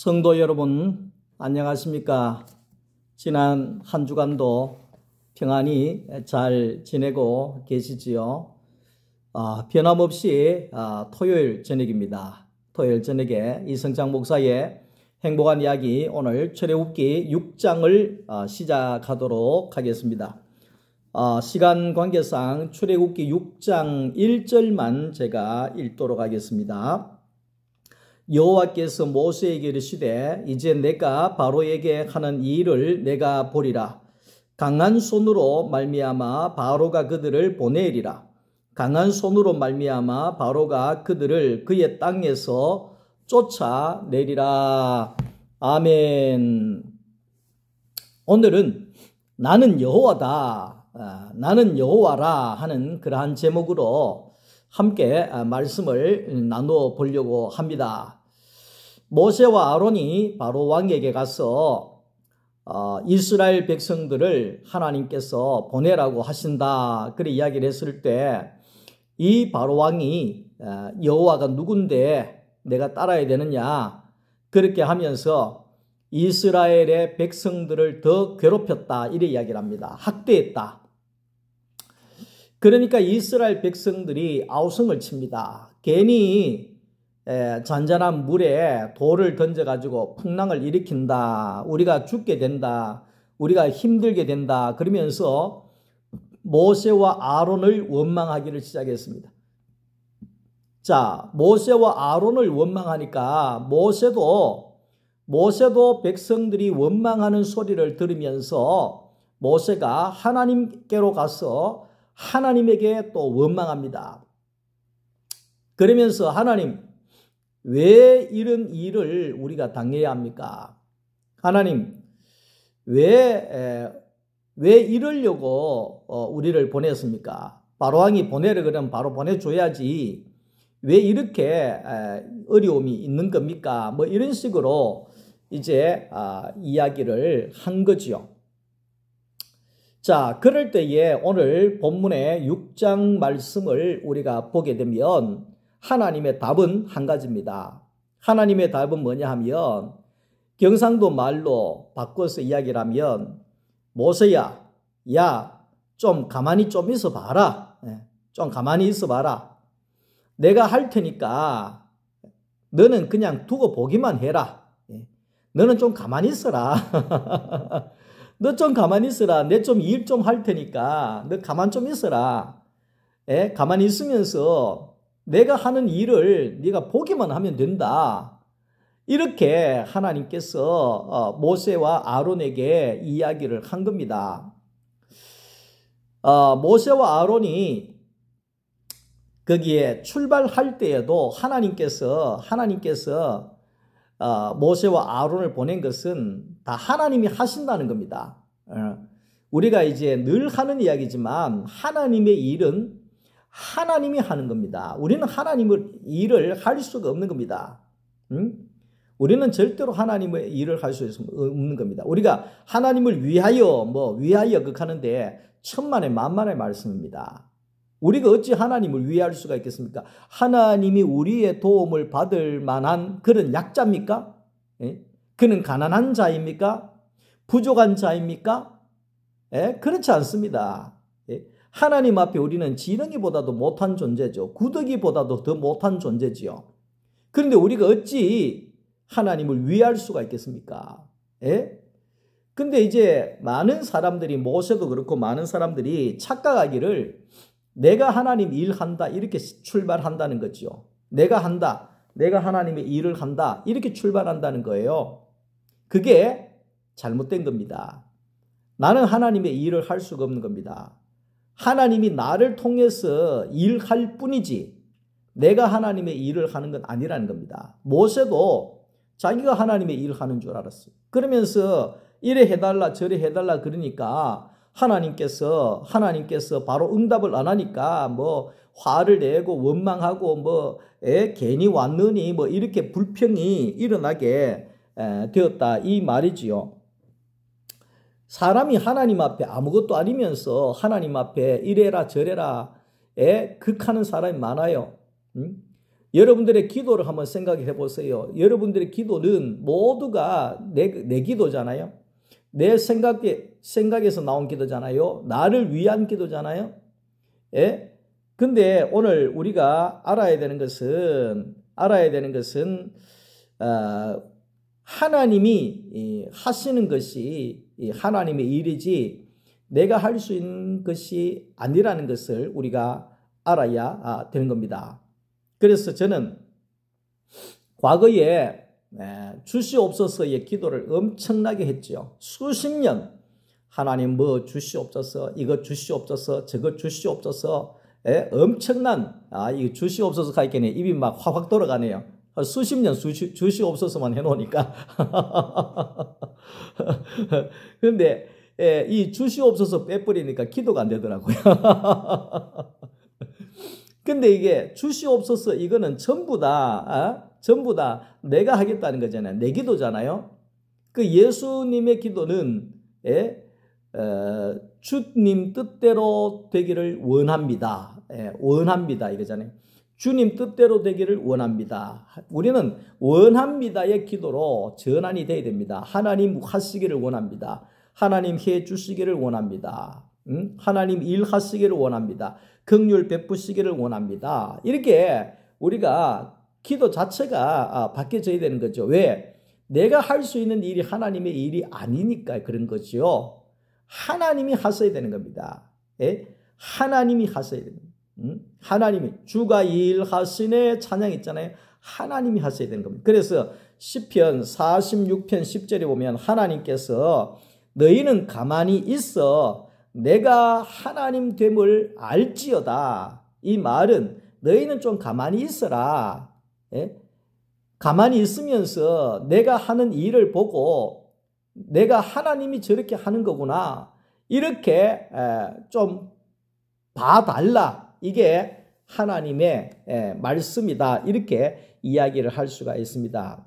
성도 여러분, 안녕하십니까? 지난 한 주간도 평안히 잘 지내고 계시지요? 변함없이 토요일 저녁입니다. 토요일 저녁에 이성장 목사의 행복한 이야기, 오늘 출애굽기 6장을 시작하도록 하겠습니다. 시간 관계상 출애굽기 6장 1절만 제가 읽도록 하겠습니다. 여호와께서 모세에게 이르시되 이제 내가 바로에게 하는 이 일을 내가 보리라. 강한 손으로 말미암아 바로가 그들을 보내리라. 강한 손으로 말미암아 바로가 그들을 그의 땅에서 쫓아내리라. 아멘. 오늘은 나는 여호와다, 나는 여호와라 하는 그러한 제목으로 함께 말씀을 나누어 보려고 합니다. 모세와 아론이 바로 왕에게 가서 이스라엘 백성들을 하나님께서 보내라고 하신다, 그렇게 이야기를 했을 때 이 바로 왕이 여호와가 누군데 내가 따라야 되느냐, 그렇게 하면서 이스라엘의 백성들을 더 괴롭혔다, 이렇게 이야기를 합니다. 학대했다. 그러니까 이스라엘 백성들이 아우성을 칩니다. 괜히 잔잔한 물에 돌을 던져가지고 풍랑을 일으킨다, 우리가 죽게 된다, 우리가 힘들게 된다, 그러면서 모세와 아론을 원망하기를 시작했습니다. 자, 모세와 아론을 원망하니까 모세도 백성들이 원망하는 소리를 들으면서 모세가 하나님께로 가서 하나님에게 또 원망합니다. 그러면서 하나님, 왜 이런 일을 우리가 당해야 합니까? 하나님, 왜 이러려고 우리를 보냈습니까? 바로왕이 보내려 그러면 바로 보내줘야지. 왜 이렇게 어려움이 있는 겁니까? 뭐 이런 식으로 이제 이야기를 한 거지요. 자, 그럴 때에 오늘 본문의 6장 말씀을 우리가 보게 되면 하나님의 답은 한 가지입니다. 하나님의 답은 뭐냐 하면, 경상도 말로 바꿔서 이야기를 하면, 모세야, 야, 좀 가만히 좀 있어 봐라. 좀 가만히 있어 봐라. 내가 할 테니까 너는 그냥 두고 보기만 해라. 너는 좀 가만히 있어라. 너 좀 가만히 있어라. 내 좀 일 좀 할 테니까 너 가만 좀 있어라. 가만히 있으면서 내가 하는 일을 네가 보기만 하면 된다. 이렇게 하나님께서 모세와 아론에게 이야기를 한 겁니다. 모세와 아론이 거기에 출발할 때에도 하나님께서 모세와 아론을 보낸 것은 다 하나님이 하신다는 겁니다. 우리가 이제 늘 하는 이야기지만 하나님의 일은 하나님이 하는 겁니다. 우리는 하나님의 일을 할 수가 없는 겁니다. 우리는 절대로 하나님의 일을 할 수 없는 겁니다. 우리가 하나님을 위하여 극하는데 천만의 만만의 말씀입니다. 우리가 어찌 하나님을 위할 수가 있겠습니까? 하나님이 우리의 도움을 받을 만한 그런 약자입니까? 그는 가난한 자입니까? 부족한 자입니까? 그렇지 않습니다. 하나님 앞에 우리는 지렁이보다도 못한 존재죠. 구더기보다도 더 못한 존재지요. 그런데 우리가 어찌 하나님을 위할 수가 있겠습니까? 근데 이제 많은 사람들이, 모세도 그렇고 많은 사람들이 착각하기를 내가 하나님 일한다, 이렇게 출발한다는 거죠. 내가 하나님의 일을 한다, 이렇게 출발한다는 거예요. 그게 잘못된 겁니다. 나는 하나님의 일을 할 수가 없는 겁니다. 하나님이 나를 통해서 일할 뿐이지 내가 하나님의 일을 하는 건 아니라는 겁니다. 모세도 자기가 하나님의 일을 하는 줄 알았어요. 그러면서 이래 해달라 저래 해달라 그러니까 하나님께서 바로 응답을 안 하니까 화를 내고 원망하고 괜히 왔느니 이렇게 불평이 일어나게 되었다, 이 말이지요. 사람이 하나님 앞에 아무것도 아니면서 하나님 앞에 이래라 저래라 극하는 사람이 많아요. 여러분들의 기도를 한번 생각해 보세요. 여러분들의 기도는 모두가 내 기도잖아요. 내 생각에서 나온 기도잖아요. 나를 위한 기도잖아요. 예? 근데 오늘 우리가 알아야 되는 것은 하나님이 하시는 것이 하나님의 일이지 내가 할 수 있는 것이 아니라는 것을 우리가 알아야 되는 겁니다. 그래서 저는 과거에 주시옵소서의 기도를 엄청나게 했죠. 수십 년 하나님 뭐 주시옵소서, 이거 주시옵소서, 저거 주시옵소서, 엄청난 이 주시옵소서 하기에는 입이 막 확확 돌아가네요. 수십 년 주시옵소서만 해놓으니까. 그런데 이 주시옵소서 빼버리니까 기도가 안 되더라고요. 근데 이게 주시옵소서 이거는 전부 다 내가 하겠다는 거잖아요. 내 기도잖아요. 그 예수님의 기도는 주님 뜻대로 되기를 원합니다. 원합니다 이거잖아요. 주님 뜻대로 되기를 원합니다. 우리는 원합니다의 기도로 전환이 돼야 됩니다. 하나님 하시기를 원합니다. 하나님 해 주시기를 원합니다. 하나님 일하시기를 원합니다. 긍휼 베푸시기를 원합니다. 이렇게 우리가 기도 자체가 바뀌어져야 되는 거죠. 왜? 내가 할 수 있는 일이 하나님의 일이 아니니까 그런 거죠. 하나님이 하셔야 되는 겁니다. 하나님이 하셔야 됩니다. 하나님이 주가 일하시네 찬양 있잖아요. 하나님이 하셔야 되는 겁니다. 그래서 시편 46편 10절에 보면 하나님께서 너희는 가만히 있어 내가 하나님 됨을 알지어다. 이 말은 너희는 좀 가만히 있어라. 가만히 있으면서 내가 하는 일을 보고 내가 하나님이 저렇게 하는 거구나. 이렇게 좀 봐달라. 이게 하나님의 말씀이다. 이렇게 이야기를 할 수가 있습니다.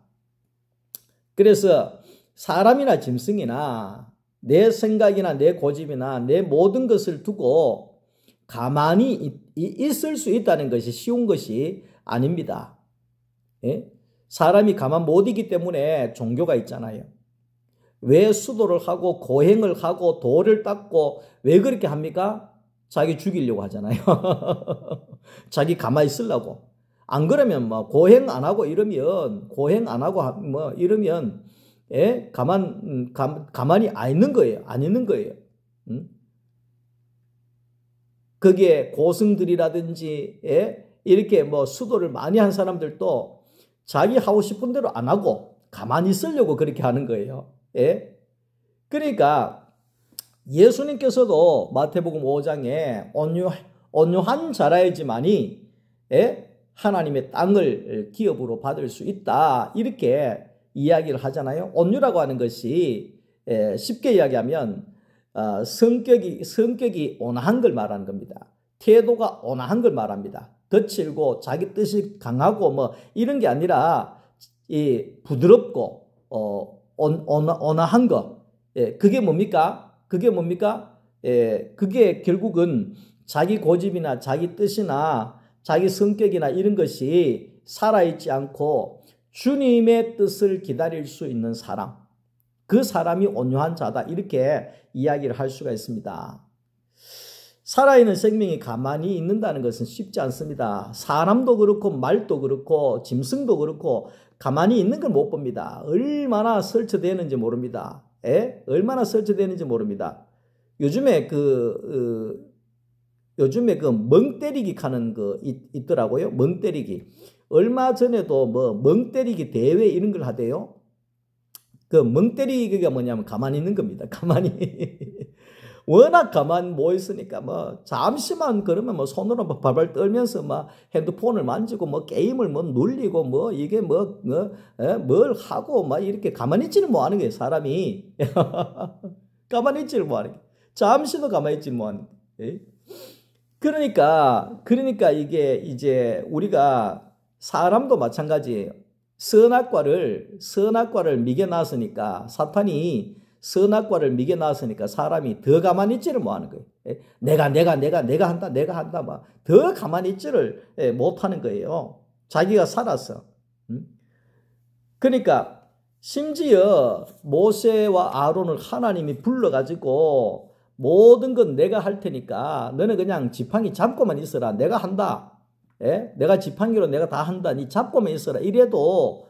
그래서 사람이나 짐승이나 내 생각이나 내 고집이나 내 모든 것을 두고 가만히 있을 수 있다는 것이 쉬운 것이 아닙니다. 사람이 가만 못 있기 때문에 종교가 있잖아요. 왜 수도를 하고 고행을 하고 돌을 닦고 왜 그렇게 합니까? 자기 죽이려고 하잖아요. 자기 가만히 있으려고. 안 그러면 뭐 고행 안 하고 이러면 가만히 안 있는 거예요. 안 있는 거예요. 거기에 고승들이라든지 이렇게 뭐 수도를 많이 한 사람들도 자기 하고 싶은 대로 안 하고 가만히 있으려고 그렇게 하는 거예요. 그러니까 예수님께서도 마태복음 5장에 온유한 자라야지만이 하나님의 땅을 기업으로 받을 수 있다. 이렇게 이야기를 하잖아요. 온유라고 하는 것이 쉽게 이야기하면 성격이 온화한 걸 말하는 겁니다. 태도가 온화한 걸 말합니다. 거칠고 자기 뜻이 강하고 뭐 이런 게 아니라 이 부드럽고 온화한 거. 그게 뭡니까? 그게 결국은 자기 고집이나 자기 뜻이나 자기 성격이나 이런 것이 살아있지 않고 주님의 뜻을 기다릴 수 있는 사람. 그 사람이 온유한 자다. 이렇게 이야기를 할 수가 있습니다. 살아있는 생명이 가만히 있는다는 것은 쉽지 않습니다. 사람도 그렇고 말도 그렇고 짐승도 그렇고 가만히 있는 걸 못 봅니다. 얼마나 설치되는지 모릅니다. 얼마나 설치되는지 모릅니다. 요즘에 그 멍때리기 하는 거 있더라고요. 멍때리기. 얼마 전에도 뭐 멍때리기 대회 이런 걸 하대요. 그 멍때리기가 뭐냐면 가만히 있는 겁니다. 가만히. 워낙 가만히 모 있으니까 뭐 잠시만 그러면 뭐 손으로 막 발발 떨면서 막 핸드폰을 만지고 뭐 게임을 뭐 눌리고 뭐 이게 뭘 하고 막 이렇게 가만히 있지를 못하는 거예요. 사람이. 가만히 있지를 못하는 거예요. 잠시도 가만히 있지를 못하는 거예요. 그러니까 이게 이제 우리가 사람도 마찬가지예요. 선악과를 미겨 놨으니까 사탄이 선악과를 미겨 놨으니까 사람이 더 가만히 있지를 못하는 거예요. 내가 한다 막 더 가만히 있지를 못하는 거예요. 자기가 살았어. 그러니까 심지어 모세와 아론을 하나님이 불러가지고 모든 건 내가 할 테니까 너는 그냥 지팡이 잡고만 있어라. 내가 한다. 예? 내가 지팡이로 내가 다 한다. 니 잡고만 있어라. 이래도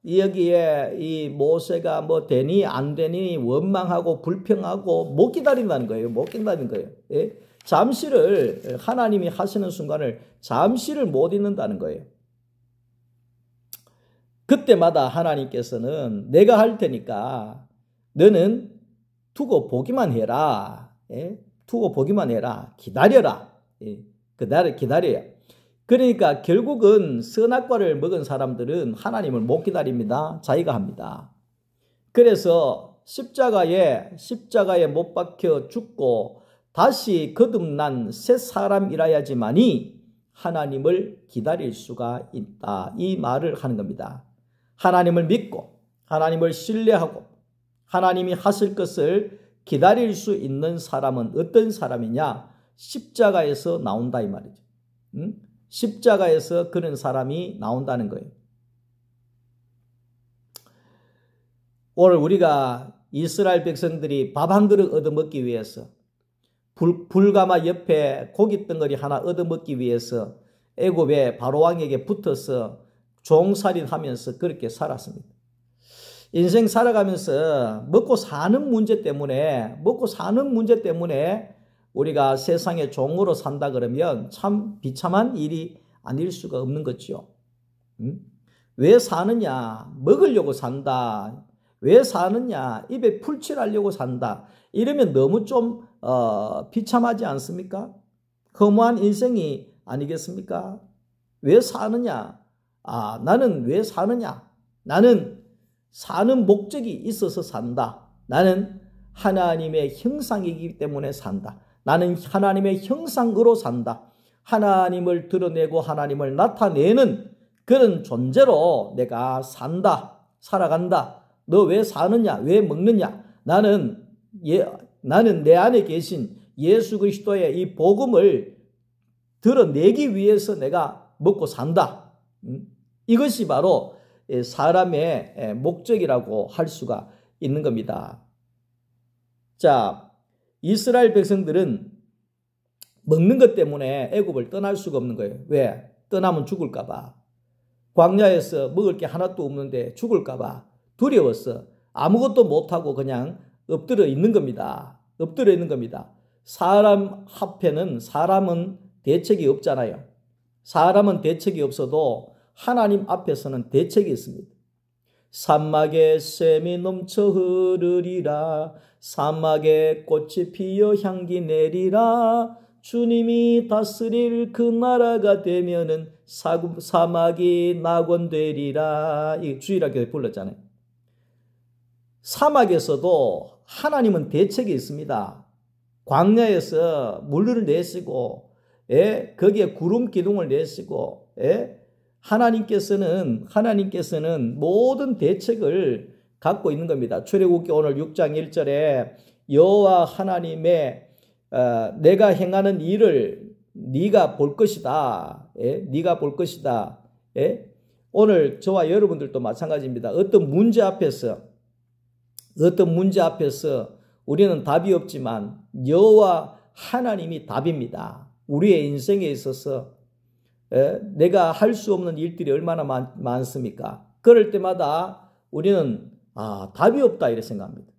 여기에 이 모세가 뭐 되니 안 되니 원망하고 불평하고 못 기다린다는 거예요. 못 기다리는 거예요. 예? 잠시를 하나님이 하시는 순간을 잠시를 못 있는다는 거예요. 그때마다 하나님께서는 내가 할 테니까 너는 두고 보기만 해라. 예? 두고 보기만 해라. 기다려라. 예? 기다려야. 그러니까 결국은 선악과를 먹은 사람들은 하나님을 못 기다립니다. 자기가 합니다. 그래서 십자가에 못 박혀 죽고 다시 거듭난 새 사람이라야지만이 하나님을 기다릴 수가 있다. 이 말을 하는 겁니다. 하나님을 믿고 하나님을 신뢰하고 하나님이 하실 것을 기다릴 수 있는 사람은 어떤 사람이냐? 십자가에서 나온다 이 말이죠. 십자가에서 그런 사람이 나온다는 거예요. 오늘 우리가 이스라엘 백성들이 밥 한 그릇 얻어먹기 위해서 불가마 옆에 고기 덩어리 하나 얻어먹기 위해서 애굽의 바로왕에게 붙어서 종살이하면서 그렇게 살았습니다. 인생 살아가면서 먹고 사는 문제 때문에 우리가 세상의 종으로 산다 그러면 참 비참한 일이 아닐 수가 없는 거죠. 왜 사느냐? 먹으려고 산다. 왜 사느냐? 입에 풀칠하려고 산다. 이러면 너무 좀 비참하지 않습니까? 허무한 인생이 아니겠습니까? 왜 사느냐? 나는 왜 사느냐? 나는 사는 목적이 있어서 산다. 나는 하나님의 형상이기 때문에 산다. 나는 하나님의 형상으로 산다. 하나님을 드러내고 하나님을 나타내는 그런 존재로 내가 산다. 살아간다. 너 왜 사느냐? 왜 먹느냐? 나는 내 안에 계신 예수 그리스도의 이 복음을 드러내기 위해서 내가 먹고 산다. 이것이 바로 사람의 목적이라고 할 수가 있는 겁니다. 자, 이스라엘 백성들은 먹는 것 때문에 애굽을 떠날 수가 없는 거예요. 왜? 떠나면 죽을까 봐. 광야에서 먹을 게 하나도 없는데 죽을까 봐 두려웠어. 아무것도 못하고 그냥 엎드려 있는 겁니다. 엎드려 있는 겁니다. 사람 앞에는 사람은 대책이 없잖아요. 사람은 대책이 없어도 하나님 앞에서는 대책이 있습니다. 사막에 샘이 넘쳐 흐르리라. 사막에 꽃이 피어 향기 내리라. 주님이 다스릴 그 나라가 되면은 사막이 낙원되리라. 이 주일학교에 불렀잖아요. 사막에서도 하나님은 대책이 있습니다. 광야에서 물을 내시고, 거기에 구름 기둥을 내시고, 하나님께서는 모든 대책을 갖고 있는 겁니다. 출애굽기 오늘 6장 1절에 여호와 하나님의 내가 행하는 일을 네가 볼 것이다. 네가 볼 것이다. 오늘 저와 여러분들도 마찬가지입니다. 어떤 문제 앞에서 우리는 답이 없지만 여호와 하나님이 답입니다. 우리의 인생에 있어서 내가 할 수 없는 일들이 얼마나 많습니까? 그럴 때마다 우리는 답이 없다 이렇게 생각합니다.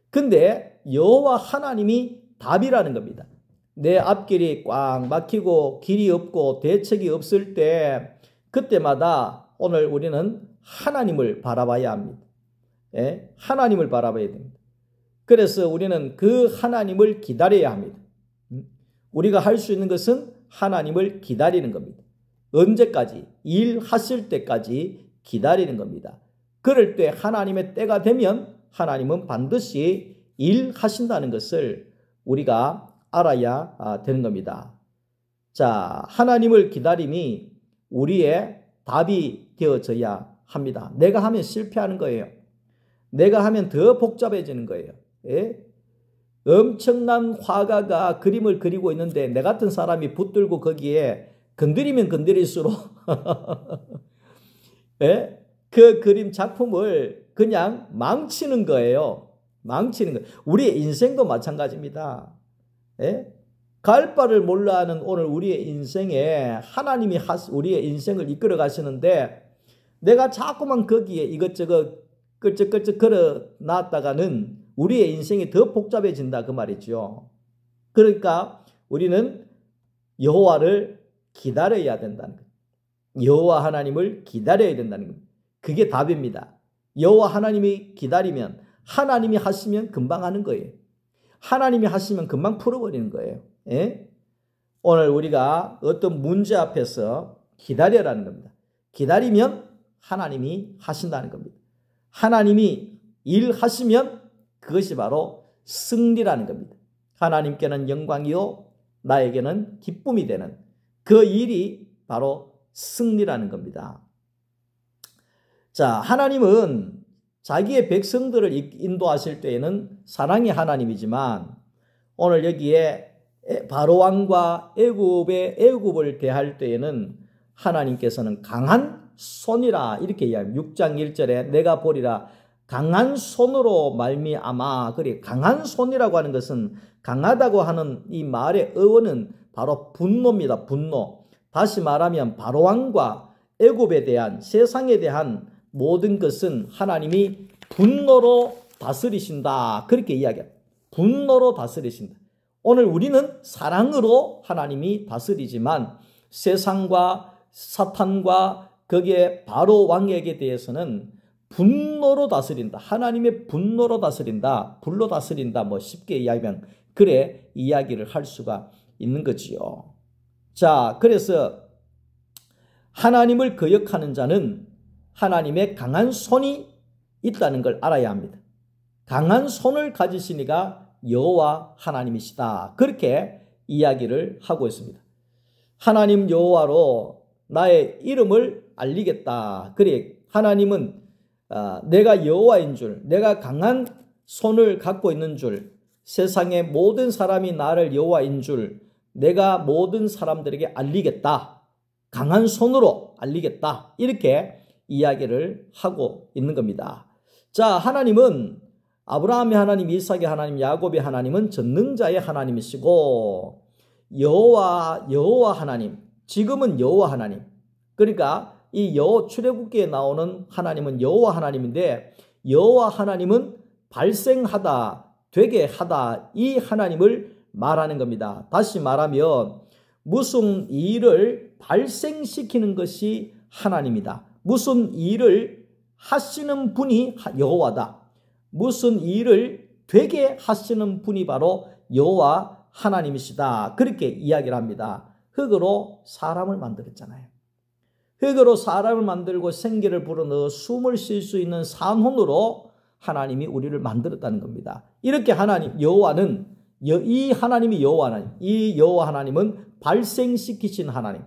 근데 여호와 하나님이 답이라는 겁니다. 내 앞길이 꽉 막히고 길이 없고 대책이 없을 때 그때마다 오늘 우리는 하나님을 바라봐야 합니다. 하나님을 바라봐야 됩니다. 그래서 우리는 그 하나님을 기다려야 합니다. 우리가 할 수 있는 것은 하나님을 기다리는 겁니다. 언제까지? 일하실 때까지 기다리는 겁니다. 그럴 때 하나님의 때가 되면 하나님은 반드시 일하신다는 것을 우리가 알아야 되는 겁니다. 자, 하나님을 기다림이 우리의 답이 되어져야 합니다. 내가 하면 실패하는 거예요. 내가 하면 더 복잡해지는 거예요. 엄청난 화가가 그림을 그리고 있는데 내 같은 사람이 붙들고 거기에 건드리면 건드릴수록 예? 그 그림 작품을 그냥 망치는 거예요. 망치는 거. 우리의 인생도 마찬가지입니다. 예? 갈 바를 몰라 하는 오늘 우리의 인생에 하나님이 우리의 인생을 이끌어 가시는데 내가 자꾸만 거기에 이것저것 끌적끌적 걸어 놨다가는 우리의 인생이 더 복잡해진다 그 말이죠. 그러니까 우리는 여호와를 기다려야 된다는 거예요. 여호와 하나님을 기다려야 된다는 겁니다. 그게 답입니다. 여호와 하나님이 기다리면 하나님이 하시면 금방 하는 거예요. 하나님이 하시면 금방 풀어버리는 거예요. 예? 오늘 우리가 어떤 문제 앞에서 기다려라는 겁니다. 기다리면 하나님이 하신다는 겁니다. 하나님이 일하시면 그것이 바로 승리라는 겁니다. 하나님께는 영광이요 나에게는 기쁨이 되는 그 일이 바로 승리라는 겁니다. 자, 하나님은 자기의 백성들을 인도하실 때에는 사랑의 하나님이지만 오늘 여기에 바로왕과 애굽을 대할 때에는 하나님께서는 강한 손이라 이렇게 이야기합니다. 6장 1절에 내가 보리라 강한 손으로 말미암아. 그래, 강한 손이라고 하는 것은 강하다고 하는 이 말의 어원은 바로 분노입니다. 분노. 다시 말하면 바로왕과 애굽에 대한 세상에 대한 모든 것은 하나님이 분노로 다스리신다. 그렇게 이야기합니다. 분노로 다스리신다. 오늘 우리는 사랑으로 하나님이 다스리지만 세상과 사탄과 거기에 바로 왕에게 대해서는 분노로 다스린다. 하나님의 분노로 다스린다. 불로 다스린다. 뭐 쉽게 이야기하면 그래 이야기를 할 수가 있는 거지요. 자, 그래서 하나님을 거역하는 자는 하나님의 강한 손이 있다는 걸 알아야 합니다. 강한 손을 가지신 이가 여호와 하나님이시다. 그렇게 이야기를 하고 있습니다. 하나님 여호와로 나의 이름을 알리겠다. 그래, 하나님은 내가 여호와인 줄, 내가 강한 손을 갖고 있는 줄, 세상의 모든 사람이 나를 여호와인 줄 내가 모든 사람들에게 알리겠다. 강한 손으로 알리겠다. 이렇게 이야기를 하고 있는 겁니다. 자, 하나님은 아브라함의 하나님, 이삭의 하나님, 야곱의 하나님은 전능자의 하나님이시고 여호와 하나님, 지금은 여호와 하나님. 그러니까 이 출애굽기에 나오는 하나님은 여호와 하나님인데 여호와 하나님은 발생하다, 되게 하다 이 하나님을 말하는 겁니다. 다시 말하면 무슨 일을 발생시키는 것이 하나님이다. 무슨 일을 하시는 분이 여호와다. 무슨 일을 되게 하시는 분이 바로 여호와 하나님이시다. 그렇게 이야기를 합니다. 흙으로 사람을 만들었잖아요. 흙으로 사람을 만들고 생기를 불어넣어 숨을 쉴 수 있는 산혼으로 하나님이 우리를 만들었다는 겁니다. 이렇게 하나님 여호와는 이 하나님이 여호와 하나님, 이 여호와 하나님은 발생시키신 하나님,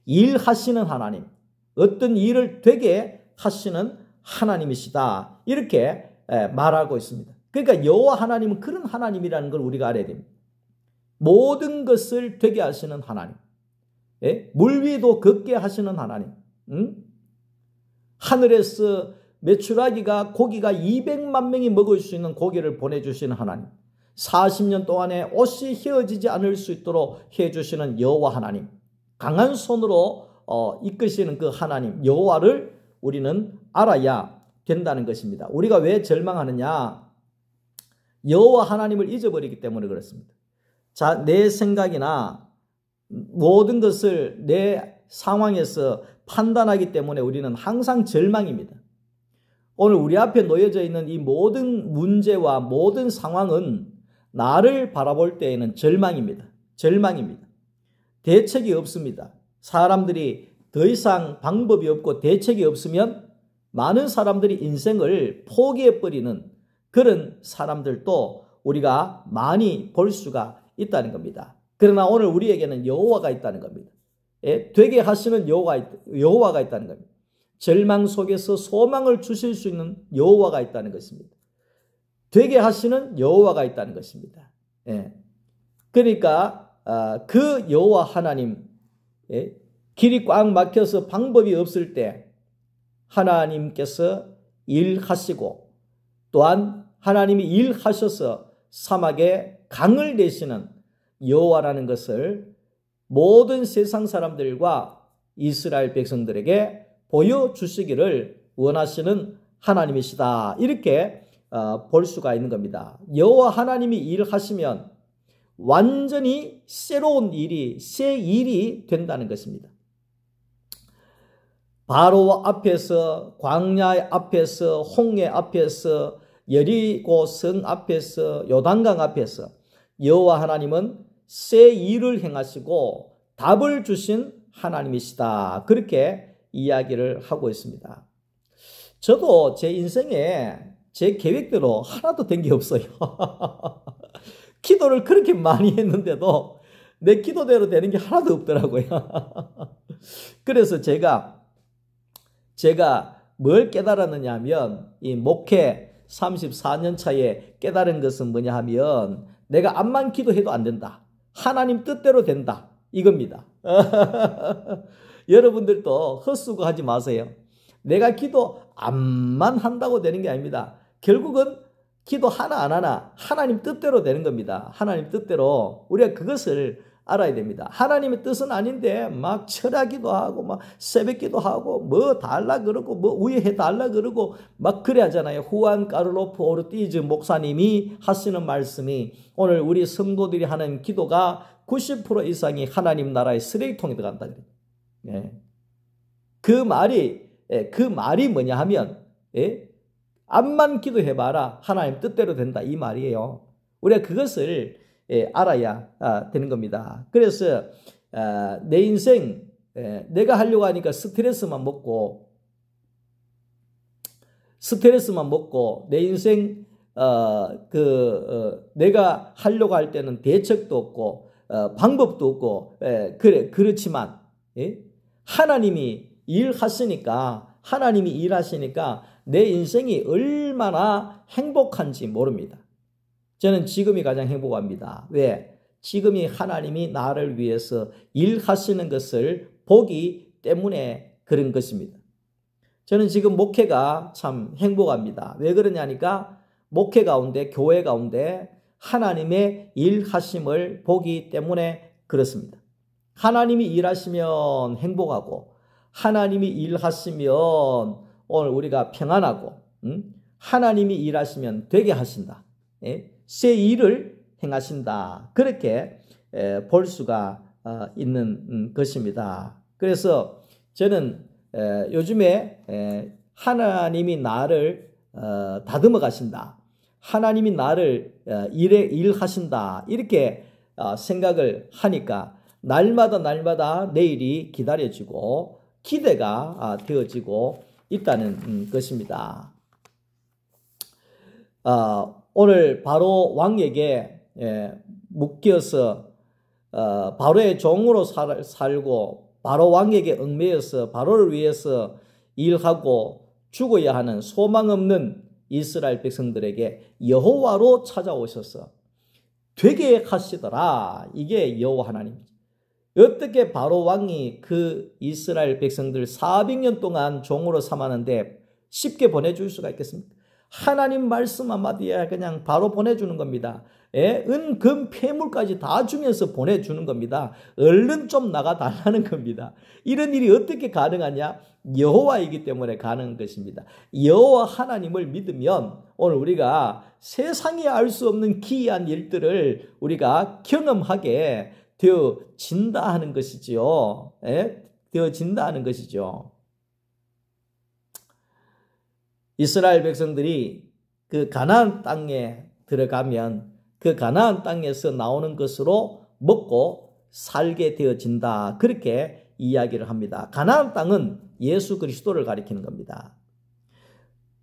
일하시는 하나님, 어떤 일을 되게 하시는 하나님이시다. 이렇게 말하고 있습니다. 그러니까 여호와 하나님은 그런 하나님이라는 걸 우리가 알아야 됩니다. 모든 것을 되게 하시는 하나님, 물 위도 걷게 하시는 하나님, 하늘에서 메추라기가 고기가 200만 명이 먹을 수 있는 고기를 보내주시는 하나님, 40년 동안에 옷이 휘어지지 않을 수 있도록 해주시는 여호와 하나님, 강한 손으로 이끄시는 그 하나님 여호와를 우리는 알아야 된다는 것입니다. 우리가 왜 절망하느냐? 여호와 하나님을 잊어버리기 때문에 그렇습니다. 자, 내 생각이나 모든 것을 내 상황에서 판단하기 때문에 우리는 항상 절망입니다. 오늘 우리 앞에 놓여져 있는 이 모든 문제와 모든 상황은 나를 바라볼 때에는 절망입니다. 절망입니다. 대책이 없습니다. 사람들이 더 이상 방법이 없고 대책이 없으면 많은 사람들이 인생을 포기해버리는 그런 사람들도 우리가 많이 볼 수가 있다는 겁니다. 그러나 오늘 우리에게는 여호와가 있다는 겁니다. 되게 하시는 여호와가 있다는 겁니다. 절망 속에서 소망을 주실 수 있는 여호와가 있다는 것입니다. 되게 하시는 여호와가 있다는 것입니다. 그러니까 그 여호와 하나님, 길이 꽉 막혀서 방법이 없을 때 하나님께서 일하시고 또한 하나님이 일하셔서 사막에 강을 내시는 여호와라는 것을 모든 세상 사람들과 이스라엘 백성들에게 보여주시기를 원하시는 하나님이시다. 이렇게 볼 수가 있는 겁니다. 여호와 하나님이 일하시면 완전히 새로운 일이, 새 일이 된다는 것입니다. 바로 앞에서, 광야 앞에서, 홍해 앞에서, 여리고 성 앞에서, 요단강 앞에서 여호와 하나님은 새 일을 행하시고 답을 주신 하나님이시다. 그렇게 이야기를 하고 있습니다. 저도 제 인생에 제 계획대로 하나도 된 게 없어요. 기도를 그렇게 많이 했는데도 내 기도대로 되는 게 하나도 없더라고요. 그래서 제가 뭘 깨달았느냐 하면 이 목회 34년 차에 깨달은 것은 뭐냐 하면 내가 암만 기도해도 안 된다. 하나님 뜻대로 된다. 이겁니다. 여러분들도 헛수고하지 마세요. 내가 기도 암만 한다고 되는 게 아닙니다. 결국은 기도 하나 안 하나 하나님 뜻대로 되는 겁니다. 하나님 뜻대로 우리가 그것을 알아야 됩니다. 하나님의 뜻은 아닌데 막 철야기도 하고 막 새벽기도 하고 뭐 달라 그러고 뭐 우회해 달라 그러고 막 그래 하잖아요. 후안 까르로프 오르티즈 목사님이 하시는 말씀이 오늘 우리 성도들이 하는 기도가 90% 이상이 하나님 나라의 쓰레기통에 들어간다 그래요. 예. 그 말이 뭐냐 하면 암만 기도해봐라 하나님 뜻대로 된다 이 말이에요. 우리가 그것을 알아야 되는 겁니다. 그래서 내 인생 내가 하려고 하니까 스트레스만 먹고 내 인생 내가 하려고 할 때는 대책도 없고 방법도 없고 그렇지만 하나님이 일하시니까 내 인생이 얼마나 행복한지 모릅니다. 저는 지금이 가장 행복합니다. 왜? 지금이 하나님이 나를 위해서 일하시는 것을 보기 때문에 그런 것입니다. 저는 지금 목회가 참 행복합니다. 왜 그러냐니까 목회 가운데, 교회 가운데 하나님의 일하심을 보기 때문에 그렇습니다. 하나님이 일하시면 행복하고 하나님이 일하시면 오늘 우리가 평안하고 하나님이 일하시면 되게 하신다. 새 일을 행하신다. 그렇게 볼 수가 있는 것입니다. 그래서 저는 요즘에 하나님이 나를 다듬어 가신다. 하나님이 나를 일하신다. 이렇게 생각을 하니까 날마다 내일이 기다려지고 기대가 되어지고 있다는 것입니다. 오늘 바로 왕에게 묶여서 바로의 종으로 살고 바로 왕에게 얽매여서 바로를 위해서 일하고 죽어야 하는 소망 없는 이스라엘 백성들에게 여호와로 찾아오셔서 되게 하시더라. 이게 여호와 하나님이죠. 어떻게 바로 왕이 그 이스라엘 백성들 400년 동안 종으로 삼았는데 쉽게 보내줄 수가 있겠습니까? 하나님 말씀 한마디에 그냥 바로 보내주는 겁니다. 은, 금, 폐물까지 다 주면서 보내주는 겁니다. 얼른 좀 나가달라는 겁니다. 이런 일이 어떻게 가능하냐? 여호와이기 때문에 가능한 것입니다. 여호와 하나님을 믿으면 오늘 우리가 세상에 알 수 없는 기이한 일들을 우리가 경험하게 되어진다 하는 것이지요. 되어진다 하는 것이죠. 이스라엘 백성들이 그 가나안 땅에 들어가면 그 가나안 땅에서 나오는 것으로 먹고 살게 되어진다. 그렇게 이야기를 합니다. 가나안 땅은 예수 그리스도를 가리키는 겁니다.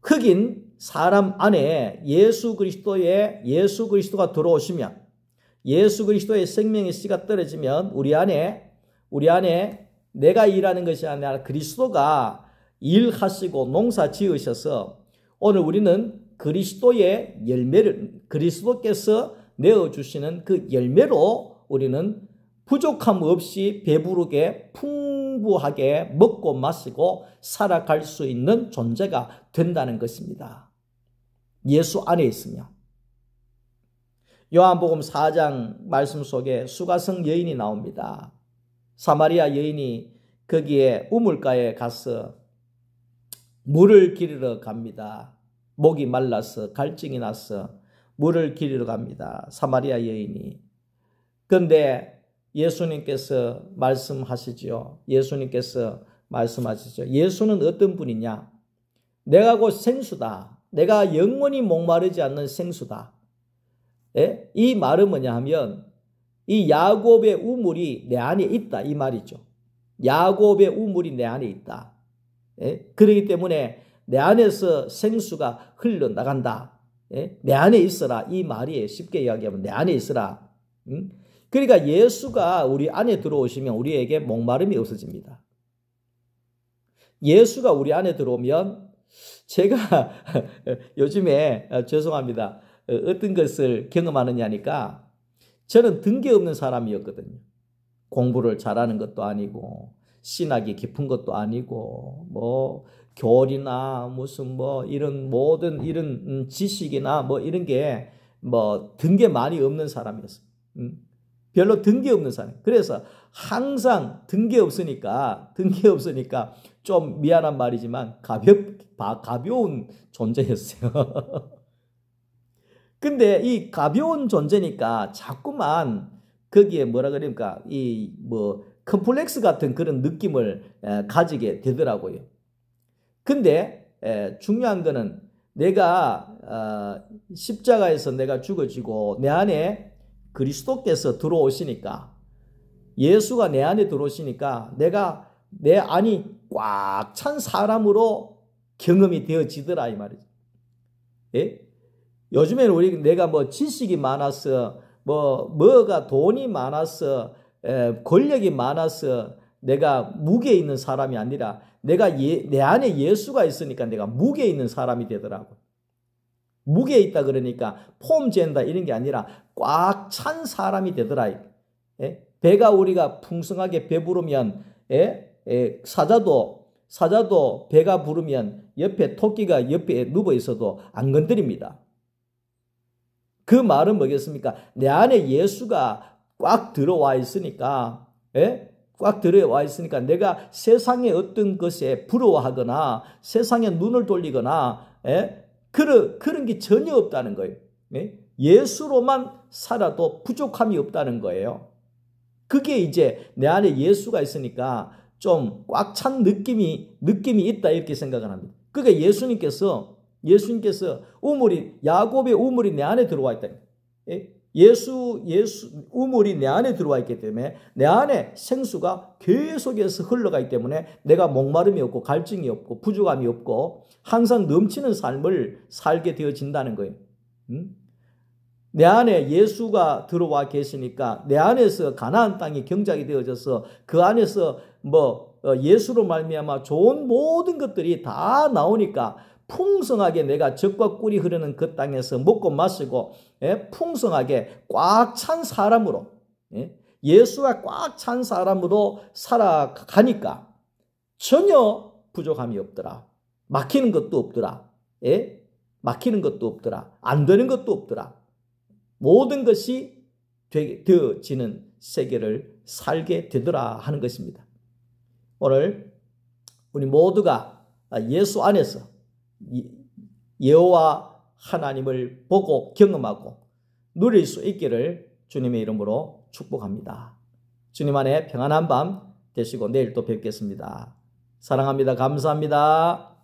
흑인 사람 안에 예수 그리스도가 들어오시면 예수 그리스도의 생명의 씨가 떨어지면 우리 안에 내가 일하는 것이 아니라 그리스도가 일하시고 농사 지으셔서 오늘 우리는 그리스도의 열매를 그리스도께서 내어주시는 그 열매로 우리는 부족함 없이 배부르게 풍부하게 먹고 마시고 살아갈 수 있는 존재가 된다는 것입니다. 예수 안에 있으며. 요한복음 4장 말씀 속에 수가성 여인이 나옵니다. 사마리아 여인이 거기에 우물가에 가서 물을 기르러 갑니다. 목이 말라서 갈증이 나서 물을 기르러 갑니다. 사마리아 여인이. 그런데 예수님께서 말씀하시죠. 예수님께서 말씀하시죠. 예수는 어떤 분이냐? 내가 곧 생수다. 내가 영원히 목마르지 않는 생수다. 예? 이 말은 뭐냐 하면 이 야곱의 우물이 내 안에 있다 이 말이죠. 야곱의 우물이 내 안에 있다. 예? 그렇기 때문에 내 안에서 생수가 흘러나간다. 예? 내 안에 있어라 이 말이에요. 쉽게 이야기하면 내 안에 있어라. 그러니까 예수가 우리 안에 들어오시면 우리에게 목마름이 없어집니다. 예수가 우리 안에 들어오면 제가 요즘에 죄송합니다. 어떤 것을 경험하느냐니까 저는 등계 없는 사람이었거든요. 공부를 잘하는 것도 아니고 신학이 깊은 것도 아니고 뭐 교리나 무슨 뭐 이런 모든 이런 지식이나 뭐 이런 게 뭐 등계 많이 없는 사람이었어요. 별로 등계 없는 사람. 그래서 항상 등계 없으니까 좀 미안한 말이지만 가벼운 존재였어요. 근데 이 가벼운 존재니까 자꾸만 거기에 뭐라 그럽니까? 이 뭐 컴플렉스 같은 그런 느낌을 가지게 되더라고요. 근데 중요한 거는 내가 십자가에서 내가 죽어지고 내 안에 그리스도께서 들어오시니까 예수가 내 안에 들어오시니까 내가 내 안이 꽉 찬 사람으로 경험이 되어지더라 이 말이죠. 예? 요즘에는 내가 뭐 지식이 많아서 뭐가 돈이 많아서 권력이 많아서 내가 무게에 있는 사람이 아니라 내가 내 안에 예수가 있으니까 내가 무게에 있는 사람이 되더라고. 무게에 있다 그러니까 폼 잰다 이런 게 아니라 꽉 찬 사람이 되더라. 예? 배가 우리가 풍성하게 배부르면 사자도 배가 부르면 옆에 토끼가 옆에 누워 있어도 안 건드립니다. 그 말은 뭐겠습니까? 내 안에 예수가 꽉 들어와 있으니까, 꽉 들어와 있으니까 내가 세상의 어떤 것에 부러워하거나 세상에 눈을 돌리거나, 그런 게 전혀 없다는 거예요. 예수로만 살아도 부족함이 없다는 거예요. 그게 이제 내 안에 예수가 있으니까 좀 꽉 찬 느낌이 있다 이렇게 생각을 합니다. 그러니까 예수님께서 야곱의 우물이 내 안에 들어와 있다. 예수 우물이 내 안에 들어와 있기 때문에 내 안에 생수가 계속해서 흘러가기 때문에 내가 목마름이 없고 갈증이 없고 부족함이 없고 항상 넘치는 삶을 살게 되어진다는 거예요. 내 안에 예수가 들어와 계시니까 내 안에서 가나안 땅이 경작이 되어져서 그 안에서 예수로 말미암아 좋은 모든 것들이 다 나오니까 풍성하게 내가 젖과 꿀이 흐르는 그 땅에서 먹고 마시고 풍성하게 꽉 찬 사람으로 예수가 꽉 찬 사람으로 살아가니까 전혀 부족함이 없더라. 막히는 것도 없더라. 막히는 것도 없더라. 안 되는 것도 없더라. 모든 것이 되어지는 세계를 살게 되더라 하는 것입니다. 오늘 우리 모두가 예수 안에서 여호와 하나님을 보고 경험하고 누릴 수 있기를 주님의 이름으로 축복합니다. 주님 안에 평안한 밤 되시고 내일 또 뵙겠습니다. 사랑합니다. 감사합니다.